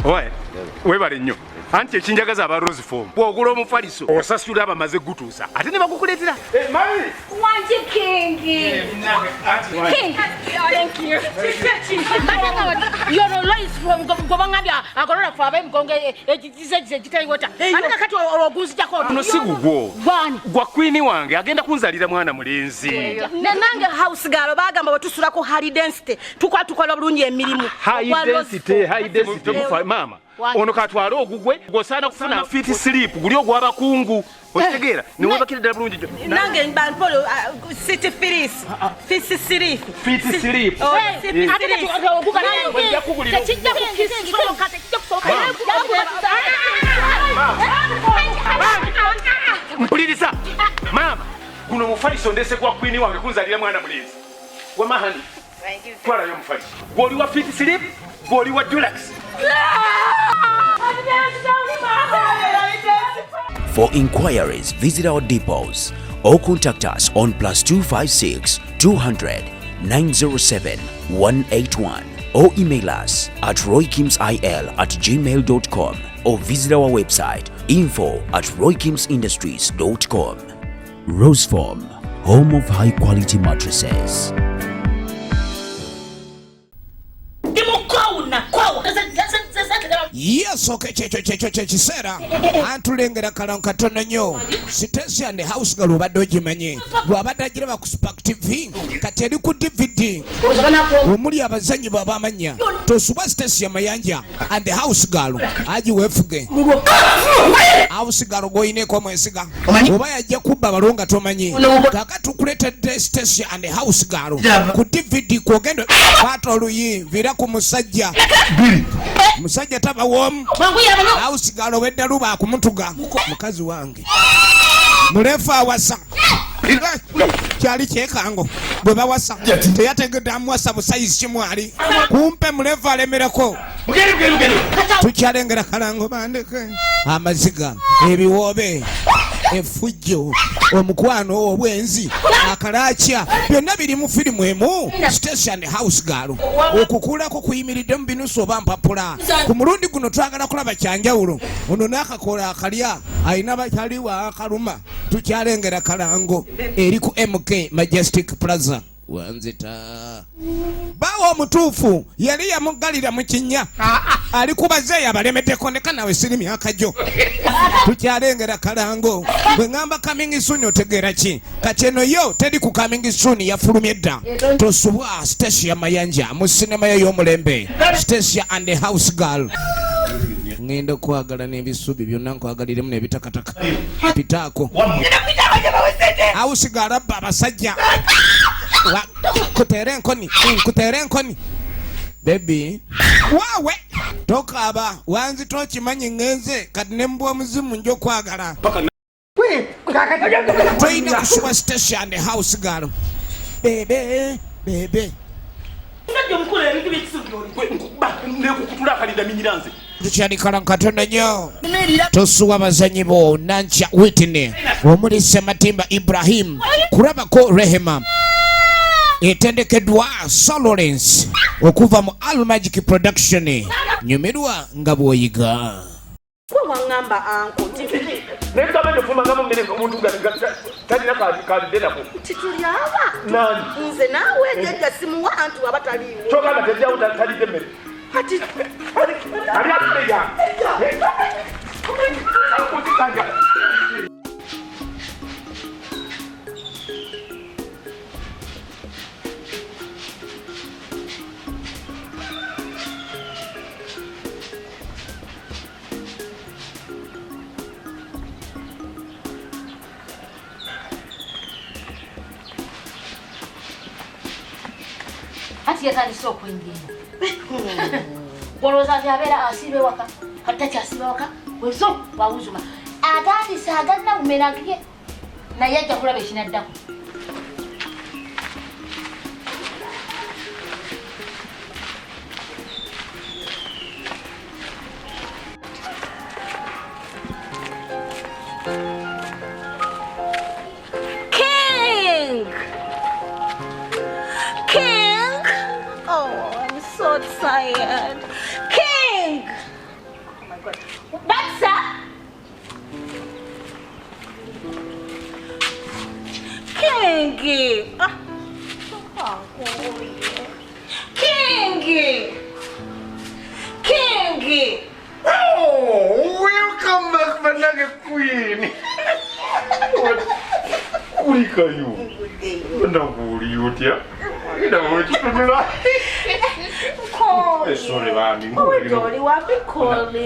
Oye, webale nnyo. Anti ekinjagaza aba Rose Form. Bw'ogula omufaliso osasula abamaze gutuusa. Ate ne bakukuleetera. Mami! Wanje King. King. Thank you. You're always from Gobangabia. Agora for them gonge ekitali wota. Anika kati oguzi jako. No sigugwo. Bani. Gwa queen wange agenda kunzalira mwana mulenzi. Nange house girl bagamba batusula ko high density. Tukola bulungi emirimu. High density mama. Ono katwala ogugwe gosana kufuna fit sleep guli ogwa bakungu otegeera ne wabakira ddala bulungi jo nange mbanpolo city filis fit sleep mpuliriza mama guno mufaliso ndese kwa queen wange kunzalira mwana mulenzi wamahani twala yo mufaliso goli wa fit sleep goli wa deluxe. For inquiries, visit our depots or contact us on +256 200 907 181 or email us at roykimsil@gmail.com or visit our website info@roykimsindustries.com. Rose Form, home of high quality mattresses. Yes, okay, chisera. Antulengera kalon katono nyo. Stecia and the house girl obadde ogimanyi. Bw'abadde agira ku Spark TV, kati eri ku DVD. Omuli abazanyi babamanya. Tosuba Stecia Mayanja and the house girl. Aji wefuge. House girl goyineko mwesiga. Oba yajja kubba balonga tomanyi. Kaka tukuletedde Stecia and the house girl. Ku DVD kwogendo batoluyi vira ku musajja. Musajja taba wom ausigalo wedda luba akumutuga mukazi wange mulefa awasa kyali kyekango bwe bawasa teyategedde amuwasa busayizi kimwali kumpe mulefa alemereko tukyalengera kalango bandeke amaziga ebiwoobe efujjo omukwano obwenzi akalakya byonna biri mu firimu emu Stecia and house girl okukulako kuyimiridde mu binusu oba mpapula ku mulundi guno twagala kulaba kyanjawulo ono n'akakola akalya ayina bakyaliwa akaluma tukyalengera kalango eri ku MK Majestic Plaza wanzita bawo omutuufu yali yamugalira mu kinnya ali kubazeeyo abalemeddeko ndeka nawe siri myaka gyo tukyalengera kalango bwe ngamba coming soon otegeera ki kati eno yo teri ku coming soon yafulumye dda tosubwa Stecia Mayanja mu sinema y'omulembe Stecia and the house girl ngenda kwagala n'ebisubi byonna nkwagaliremu n'ebitakataka pitaako house girl abba abasajja kutere nkoni baby wawe tokaaba wanzi tokimanyi ngenze kati nembwa omuzimu njo kwagala toyina kusuba Stecia and the house girl bebe tukyali kalankatono nnyo tosuwa bazanyi bo Nancha Whitney omuli Sematimba Ibrahim kurabako Rehema etendekeddwa Sololence okuva mu All Magic Production nyumirwa nga bw'oyiga wangamba anko nekaba ndofuma ngamo ngene omuntu talina kaliddenako titulyaba nani nze naawe ejja simu wantu abataliwo togamba tejjawo talidde mmere ati ali ateya ati yatandise okwingira olowooza nti abeera asiiba ewaka katakyasiiba waka wezo wawuzuma atandise agalina bumerage naye ajja kulaba ekinaddako King! Oh, I'm so tired. King! Batuusa. Kingi. Kingi. Kingi. Oh, welcome back, Manage Queen. What are you? No, you dear. You know what you do. Sorry, Mami.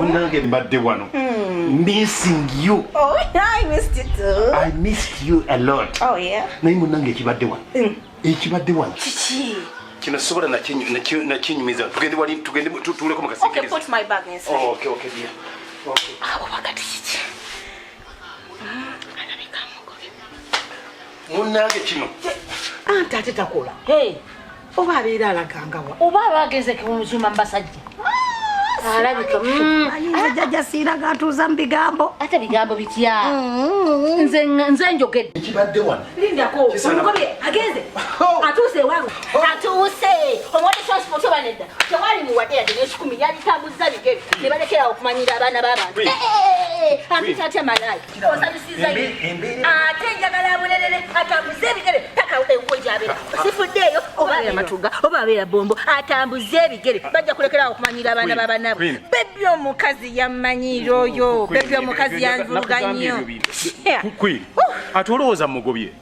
Manage birthday one. Missing you. Oh, I missed you too. I missed you a lot. Oh, yeah. Name Manage birthday one. Birthday one. Chichi. Kinasobola na kinyumiza tugende tutule ko mukasike. Okay, put my bag inside. Oh, okay dear. Okay. Wakati chichi. Munange kino. Tate takola. Hey. Oba abeera alagangawa. Oba abageze ku muzuma mbasajja. Alabika. Ayinza jjajja siiraga atuuza mu bigambo. Ate bigambo bitya? Nze njogedde. Ekibadde wano. Lindako. Omugobye ageze. Atuuse ewaabwe. Atuuse. Omwami transport obanedda. Tewali muwadde yadde n'ekikumi yalitambuza bigere. Ne balekera okumanyira abaana b'abantu. Ambita atya malayi. Osabisiza ye. Ate njagala abulelele atambuze ebigere paka engoja abeera. Sifuddeeyo oba abeera matuga oba abeera bombo atambuze ebigere. Bajja kulekera okumanyira abaana b'abantu. Bebi omukazi yamanyira oyo. Bebi omukazi yanvuluga nnyo. Queen. Ate olowooza mugobye.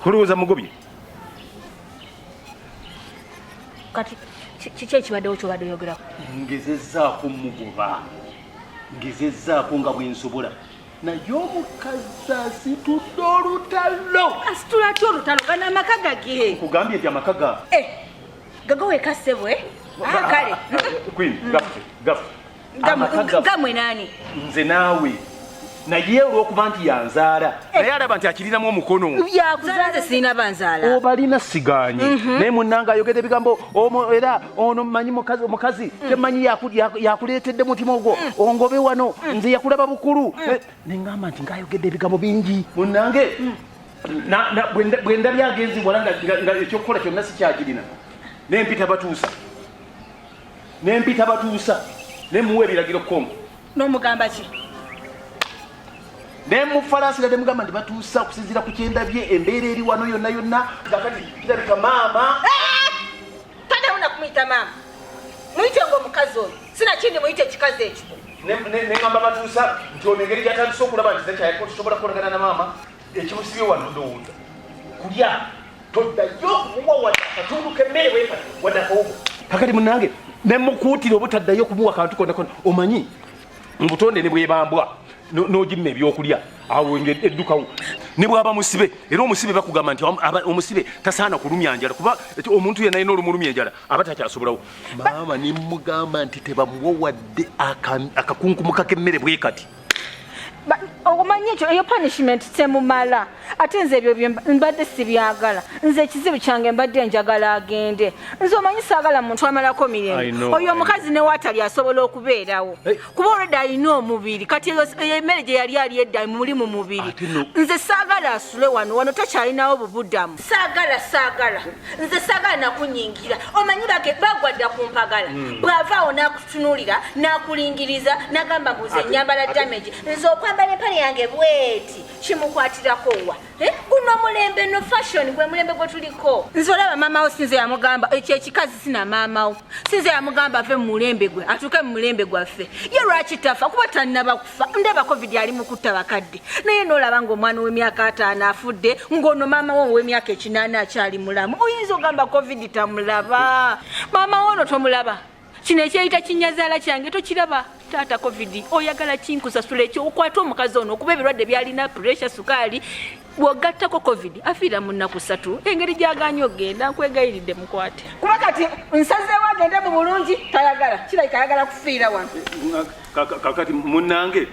Olowooza mugobye. Kati kiki ekibaddewo kyobadde oyogerako? Ngezezzaako mugoba. Ngezezzaako nga bwe nsobola. Naye omukazi asitudde olutalo. Asitula atya olutalo gana amaka gage. Kugambye nti amaka gago wekase bwe. Kale. Queen, gafu. Gamwe nani? Nze naawe. Naye olw'okuba nti yanzaala. Naye alaba nti akirinamu omukono. Yakuzaze sirina banzaala. Obalina siganye. Naye munnanga ayogedde ebigambo era ono mmanyi omukazi temanyi yakuleetedde mutima ogwo. Ongobe wano nze yakulaba bukulu. Ne ngamba nti ng'ayogedde ebigambo bingi. Munnange bwe ndabye agenzi wala nga ekyokukola kyonna sikyakirina. Nempita Batuusa. Ne muwa ebiragiro Kongo. N'omugamba ki? Ne mufalaasira ne mugamba nti Batuusa okusinziira ku kyendabye embeera eri wano yonna. Kakati kirabika maama. Tata una kumuyita maama. Muyite ng'omukazi oyo. Sinakindi muyite ekikazi ekyo. Ne ngamba Batuusa nti ono engeri gy'atandise okulaba nti zekyayeko tusobola kukolagana na maama. Ekimusibye wano ndowooza. Kulya. Toddayo kumuwa wadde akatundu k'emmere weepata wadde akawugo. Kakati munnange ne mukuutira obutaddayo kumuwa kantu konna omanyi mubutonde ne bwebambwa n'ogimma ebyokulya awo eddukawo ne bwaba musibe era omusibe bakugamba nti omusibe tasaana kulumya njala kuba omuntu yenna alina olumulumya enjala aba takyasobolawo. Maama ne mugamba nti tebamuwa wadde akakunkumuka k'emmere bwe kati. Omanyi ekyo eyo punishment temumala ate nze ebyo mbadde sibyagala. Nze ekizibu kyange mbadde njagala agende. Nze omanyi saagala muntu amalako mirembe. Oyo omukazi ne watali asobola okubeerawo kuba olwedde alina omubiri kati emmere gye yali ali edda muli mu mubiri. Nze saagala asule wano takyalinawo bubuddamu. Saagala nze saagala nakunyingira. Omanyi bagwadda ku mpagala bw'avaawo n'akutunuulira n'akulingiriza n'agamba mbuze nyambala damage. Nze okwambala empale yange bweti kimukwatirako wa guno mulembe no fashion gwe mulembe gwe tuliko. Nze olaba maama wo sinze yamugamba ekyo ekikazi sina maama wo sinze yamugamba ave mu mulembe gwe atuuke mu mulembe gwaffe. Ye lwaki tafa kuba tannaba kufa ndaba covid ali mu kutta bakadde naye n'olaba ng'omwana w'emyaka 5 afudde ng'ono maama wo w'emyaka 8 akyali mulamu. Oyinza ogamba covid tamulaba maama wo ono tomulaba. Kino ekyeyita Nyazala kyange tokiraba taata covid oyagala kinkusasula ekyo okwata omukazi ono okuba ebirwadde byalina pressure sukaali bw'ogattako covid afiira mu nnaku 3 engeri gyaganye ogenda nkwegayiridde mukwate kuba kati nsazeewo agende mu bulungi tayagala kirabika ayagala kufiira wano. Kakati munnange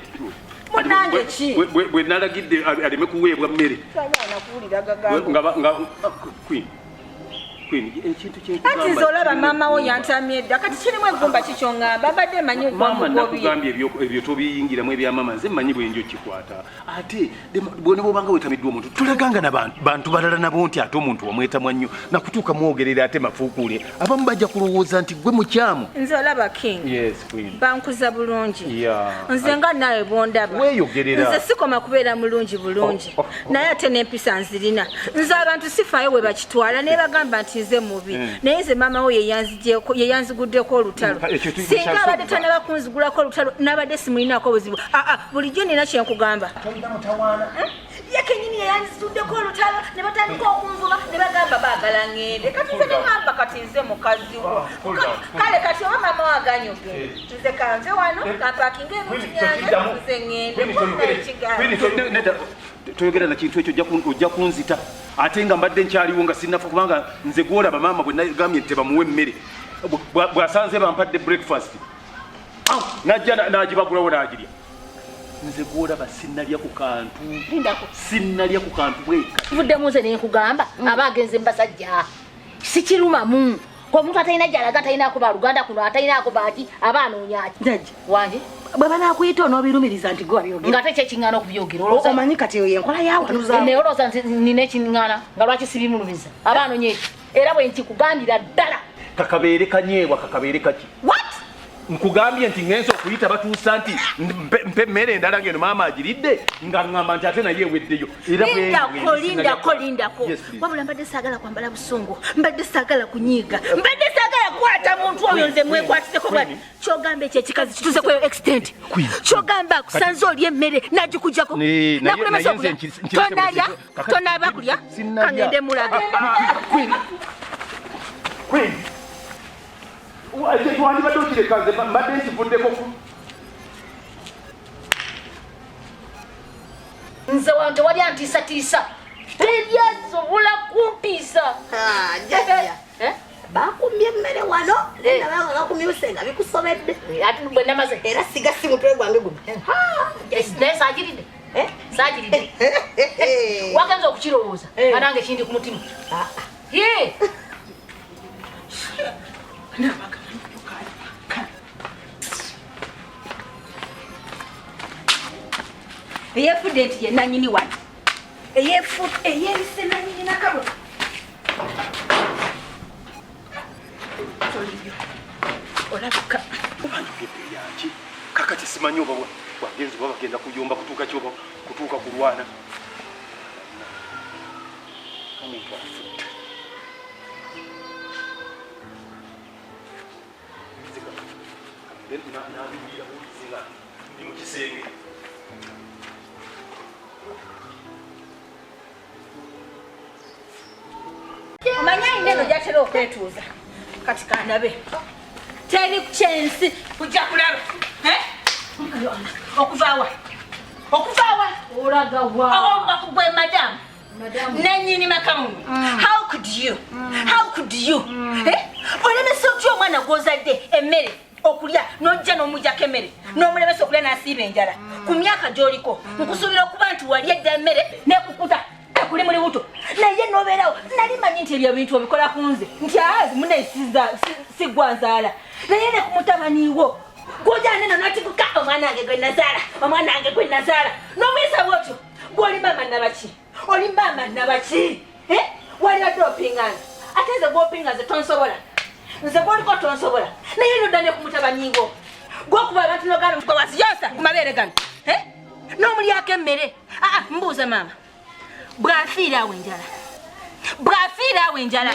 ki bwe nalagidde aleme kuweebwa mmere nakuwulira gaga Queen Ati zolaba mama wo yantamye dda kati kirimu eggumba kikyongamba abadde manyi mama nakugambye ebyo tobiyingiramu ebya mama nze manyi bwenjo kikwata ate bwone bwobanga wetamiddwa omuntu tulaganga nabantu balala nabo nti ate omuntu wamwetamwa nnyo nakutuuka mwogerera ate mafuukule abamu bajja kulowooza nti gwe mukyamu nze olaba king bankuza bulungi nze nga naawe bwondaba weeyogerera nze sikoma kubeera mulungi bulungi naye ate n'empisa nzirina nze abantu sifaayo bwe bakitwala naye bagamba nti nze mubi naye nze maama we yeyanziguddeko olutalo singa abadde tanaba kunzigulako olutalo nabadde simulinaako buzibu bulijjo nina kyenkugamba ye kenyini yeyanzituddeko olutalo ne batandika okunvuba ne bagamba baagala ŋŋende kati nze negamba kati nze mukazi wo kale kati oba maama waganyoge nze kanze wano kapakinga ebintu byange nze ŋŋende toyogera na kintu ekyo ojja kunzita ate nga mbadde nkyaliwo nga sinnafa kubanga nze gwolaba maama bwe nagambye nti tebamuwe emmere bw'asanze bampadde breakfast najja n'agibagulawo n'agirya nze gwolaba sinnalya ku kantu bweka vuddemu nze nenkugamba aba agenze mbasajja sikirumamu omuntu atalina gyalaga atalinaako baluganda kuno atalinaako baaki aba anoonyaki jajja wange bwe banakuyita onoobirumiriza nti gwe wabyogera nga te kyekiŋŋaana okubyogera omanyi kati eyo yenkola naye olowooza nti nina ekiŋŋaana nga lwaki sibimulumiza aba anoonye eki era bwe nkikugambira ddala kakabeere kanyeebwa kakabeere kaki nkugambye nti ngenza okuyita Batuusa nti mpe emmere endala ngeno maama agiridde nga ŋŋamba nti ate naye eweddeyo lindako wabula mbadde saagala kwambala busungu mbadde saagala kunyiiga mbadde saagala kukwata muntu oyo nze mwekwatiseko bwati kyogamba ekyo ekikazi kituze ku extent kyogamba kusanze oli emmere nagikugjako nakulemesa okulya tonaba kulya kangende mulage twandibadde okireka nze mbadde nkivuddeko nze wante wali antiisatiisa teryasobola kumpiisa bakumye emmere wano nabanga gakumyuse nga bikusobedde ati bwe namaze era siga si mutwe gwange guno naye saagiridde wagenza okukirowooza anange kindi ku mutima eyefudde nti yenanyini wano eyebise nanyini nakabo olabika yaki kakati simanyi oba wagenzi oba bagenda kuyomba kutuuka kyoba kutuuka kulwana omuntu afudde ndi mu kisenge omanyi ayina eno gyatera okwetuuza kati kandabe teri kyensi kujja kulaba okuvaawa gwe madamu nanyini makamu how could you olemesa otya omwana gwozadde emmere okulya nojja n'omujjako emmere n'omulemesa okulya n'asiiba enjala ku myaka gy'oliko nkusuubira okuba nti wali edda emmere nekukuta ekuli muli buto naye nobeerawo nali manyi nti ebyo bintu obikola ku nze nti azi muneisiza siggwa nzaala naye ne ku mutabaniiwo gwojala neno natikuka omwana wange gwe nazaala n'omuyisa bwotyo gw'oli maama nabaki wali badde opinganze ate nze gw'opinga nze tonsobola nze gw'oliko tonsobola naye nodda ne ku mutabaniiwo gw'okuba abantu nogamba mukawasiyosa ku mabeere gano n'omulyako emmere mbuuza maama bw'afiira awo enjala